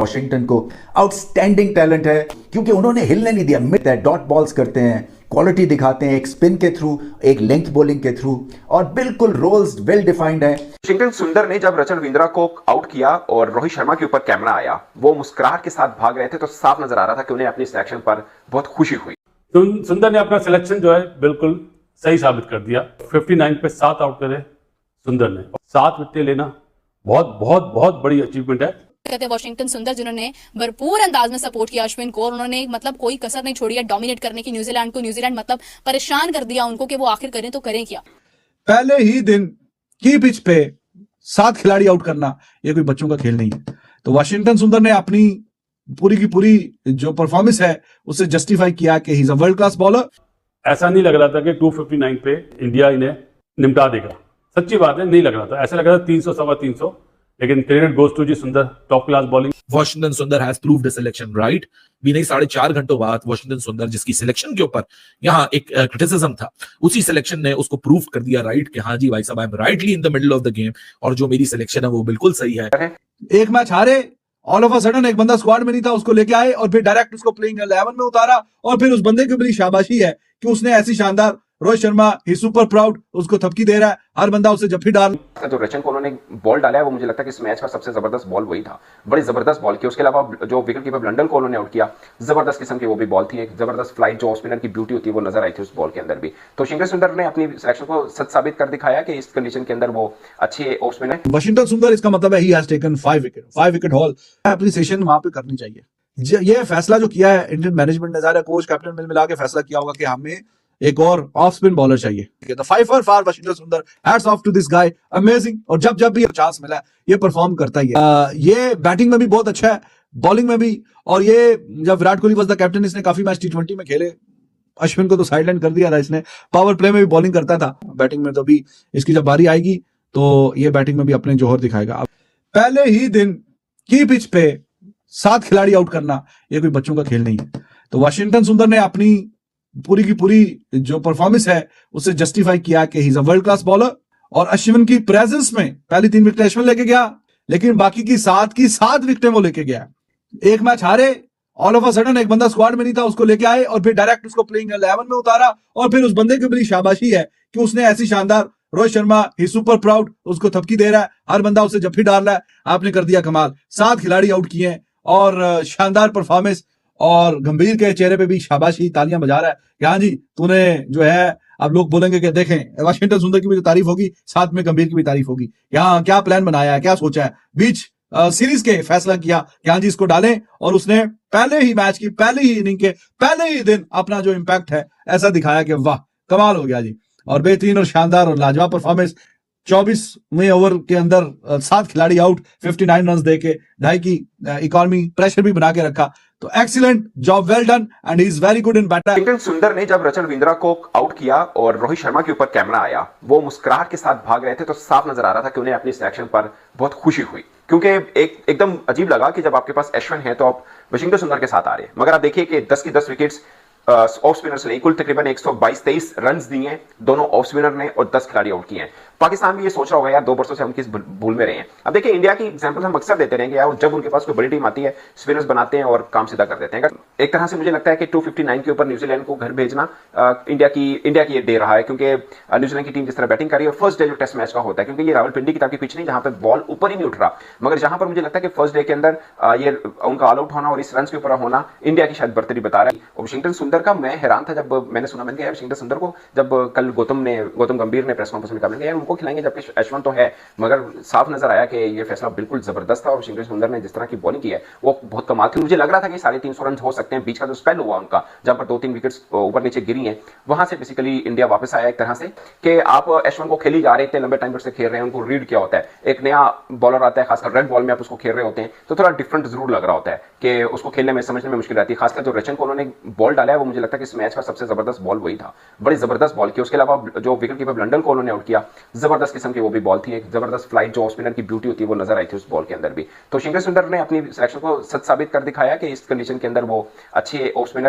Washington को। Outstanding talent है क्योंकि उन्होंने हिलने नहीं दिया। मिड है, डॉट बॉल्स करते हैं, क्वालिटी दिखाते हैं, एक स्पिन के थ्रू, एक लेंथ बॉलिंग के थ्रू, और बिल्कुल रोल्स वेल डिफाइंड है। वॉशिंगटन सुंदर ने जब रविंद्रा को आउट किया और रोहित शर्मा के ऊपर कैमरा आया, वो मुस्कुराहट के साथ भाग रहे थे, तो साफ नजर आ रहा था कि उन्हें अपनी सिलेक्शन पर बहुत खुशी हुई। सुंदर ने अपना सिलेक्शन जो है बिल्कुल सही साबित कर दिया। 59 पे 7 आउट करे सुंदर ने, 7 विकेट लेना बहुत बहुत बहुत बड़ी अचीवमेंट है। कहते हैं वॉशिंगटन सुंदर जिन्होंने भरपूर अंदाज में सपोर्ट किया अश्विन को, और उन्होंने मतलब कोई कसर नहीं छोड़ी है डोमिनेट करने की न्यूजीलैंड को। न्यूजीलैंड मतलब परेशान कर दिया उनको कि वो आखिर करें तो करें क्या। पहले ही दिन की पिच पे 7 खिलाड़ी आउट करना ये कोई बच्चों का खेल नहीं है। तो वॉशिंगटन सुंदर ने अपनी पूरी की पूरी जो परफॉर्मेंस है उसे जस्टिफाई किया कि he is a world class bowler. ऐसा नहीं लग रहा था कि 259 पे इंडिया इन्हें निपटा देगा। सच्ची बात है, नहीं लग रहा था। ऐसा लग रहा था 300 सवा 300, लेकिन क्रेडिट गोज टू जी सुंदर, टॉप क्लास बॉलिंग। वॉशिंगटन सुंदर has proved the selection right. भी नहीं 4.5 घंटों बाद वॉशिंगटन सुंदर, जिसकी सिलेक्शन के ऊपर यहाँ एक क्रिटिसिज्म था, उसी सिलेक्शन ने उसको प्रूव कर दिया राइट कि हाँ जी भाई साहब, I am rightly in the middle of the game, और जो मेरी सिलेक्शन है वो बिल्कुल सही है। एक मैच हारे, ऑल ऑफ अ सडन एक बंदा स्क्वाड में नहीं था, उसको लेके आए और फिर डायरेक्ट उसको प्लेइंग 11 में उतारा, और फिर उस बंदे की बड़ी शाबाशी है कि उसने ऐसी शानदार, रोहित शर्मा ही सुपर प्राउड, उसको थपकी दे रहा है, हर बंदा उसे जफ्फी डाल। जो रचन को उन्होंने बॉल डाला है वो मुझे लगता है कि इस मैच का सबसे जबरदस्त बॉल वही था। बड़ी जबरदस्त बॉल की। उसके अलावा जो विकेट कीपर लंडन को उन्होंने आउट किया, जबरदस्त किस्म की वो भी बॉल थी। एक जबरदस्त फ्लाइट जो ऑफ स्पिनर की ब्यूटी होती है वो नजर आई थी उस बॉल के अंदर भी। तो वॉशिंगटन सुंदर ने अपनी सिलेक्शन को सच साबित कर दिखाया कि इस कंडीशन के अंदर वो अच्छे ऑफ स्पिनर। वॉशिंगटन सुंदर इसका मतलब है he has taken 5 wicket haul. Appreciation वहां पे करनी चाहिए। ये फैसला जो किया है इंडियन मैनेजमेंट ने, ज़ाहिर है कोच कैप्टन मिला के फैसला किया होगा कि हमें एक और ऑफ स्पिन बॉलर चाहिए। तो 5 for Washington Sundar, hats off to this guy, amazing. और जब जब भी चांस मिला ये परफॉर्म करता ही है। ये बैटिंग में भी बहुत अच्छा है, बॉलिंग में भी। और ये जब Virat Kohli was the captain, इसने काफी मैच T20 में खेले। अश्विन को तो साइडलाइन कर दिया था इसने, पावर प्ले में भी बॉलिंग करता था, बैटिंग में तो भी इसकी जब बारी आएगी तो ये बैटिंग में भी अपने जोहर दिखाएगा। पहले ही दिन की पिच पे 7 खिलाड़ी आउट करना ये कोई बच्चों का खेल नहीं है। तो वॉशिंगटन सुंदर ने अपनी पूरी की पूरी जो परफॉर्मेंस है उसे जस्टिफाई किया कि he is a world class bowler. और अश्विन की प्रेजेंस में पहली 3 विकेट अश्विन लेके गया, लेकिन बाकी की 7 विकेटें वो लेके गया। एक मैच हारे, ऑल ऑफ अ सडन एक बंदा स्क्वाड में नहीं था, उसको लेके आए और फिर डायरेक्ट उसको प्लेइंग 11 में उतारा, और फिर उस बंदे की बड़ी शाबाशी है कि उसने ऐसी शानदार, रोहित शर्मा ही सुपर प्राउड, उसको थपकी दे रहा है, हर बंदा उसे जफ्फी डाल रहा है। आपने कर दिया कमाल, 7 खिलाड़ी आउट किए हैं और शानदार परफॉर्मेंस। और गंभीर के चेहरे पे भी शाबाशी, तालियां बजा रहा है कि हाँ जी तूने जो है, अब लोग बोलेंगे कि देखें वॉशिंगटन सुंदर की भी तारीफ होगी, साथ में गंभीर की भी तारीफ होगी। यहाँ क्या प्लान बनाया है, क्या सोचा है, बीच सीरीज के फैसला किया कि हाँ जी इसको डालें, और उसने पहले ही मैच की पहले ही इनिंग के पहले ही दिन अपना जो इम्पैक्ट है ऐसा दिखाया कि वाह कमाल हो गया जी। और बेहतरीन और शानदार और लाजवाब परफॉर्मेंस। 24वें ओवर के अंदर 7 खिलाड़ी आउट, 59 रन देके 2.5 की इकॉनमी, प्रेशर भी बना के रखा। तो excellent job, well done, and he is very good in batting. Washington सुंदर ने जब रविंद्रा को आउट किया और रोहित शर्मा के ऊपर कैमरा आया, वो मुस्कुराहट के साथ भाग रहे थे, तो साफ नजर आ रहा था कि उन्हें अपनी सिलेक्शन पर बहुत खुशी हुई। क्योंकि एकदम अजीब लगा कि जब आपके पास अश्विन है तो आप वॉशिंगटन सुंदर के साथ आ रहे हैं। मगर आप देखिए कि 10 की 10 विकेट्स ऑफ स्पिनर्स ने, कुल तकरीबन 122-23 रन दिए हैं दोनों ऑफ स्पिनर ने, और 10 खिलाड़ी आउट किए हैं। पाकिस्तान भी ये सोच रहा होगा यार 2 वर्षों से हम किस भूल में रहे हैं। अब देखिए इंडिया की एग्जांपल हम अक्सर देते रहेंगे यार, जब उनके पास कोई बड़ी टीम आती है स्पिनर्स बनाते हैं और काम सीधा कर देते हैं। एक तरह से मुझे लगता है कि 259 के ऊपर न्यूजीलैंड को घर भेजना इंडिया की ये डे रहा है, क्योंकि न्यूजीलैंड की टीम जिस तरह बैटिंग कर रही है। और फर्स्ट डे जो टेस्ट मैच का होता है, क्योंकि ये रावलपिंडी की तरह पिच नहीं जहां पर बॉल ऊपर ही नहीं उठ रहा, मगर जहां पर मुझे लगता है कि फर्स्ट डे के अंदर ये उनका ऑल आउट होना और इस रन के ऊपर होना इंडिया की शायद बर्तरी बता रहा है। वॉशिंगटन सुंदर का मैं हैरान था जब मैंने सुना, मैंने कहा वॉशिंगटन सुंदर को जब कल गौतम गंभीर ने प्रेस कॉन्फ्रेंस में कहा, यार उनको खिलाएंगे जबकि अश्विन तो है। मगर साफ नजर आया कि ये फैसला बिल्कुल जबरदस्त था। और वॉशिंगटन सुंदर ने जिस तरह की बॉलिंग की है वो बहुत कमाल थी। मुझे लग रहा था कि 350 रन हो सकते हैं। बीच का जो स्पेल हुआ उनका, जहां पर 2-3 विकेट्स ऊपर नीचे गिरी हैं, वहां से बेसिकली इंडिया वापस आया एक तरह से कि आप अश्विन को खेली जा रहे थे, लंबे टाइम से खेल रहे हैं, उनको रीड क्या होता है। एक नया बॉलर आता है, खासकर रेड बॉल में आप उसको खेल रहे होते हैं तो थोड़ा डिफरेंट जरूर लग रहा होता है कि उसको खेलने में, समझने में मुश्किल रहती है। खासकर जो रचन को उन्होंने बॉल डाला है वो मुझे लगता है कि इस मैच का सबसे जबरदस्त बॉल वही था। बड़ी जबरदस्त बॉल की। उसके अलावा जो विकेट कीपर लंडन को उन्होंने आउट किया, जबरदस्त किस्म की वो भी बॉल थी। एक जबरदस्त फ्लाइट जो ऑफ स्पिनर की ब्यूटी होती है वो नजर आई थी उस बॉल के अंदर भी। तो वॉशिंगटन सुंदर ने अपनी सिलेक्शन को सच साबित कर दिखाया कि इस कंडीशन के अंदर वो अच्छे ऑफ स्पिनर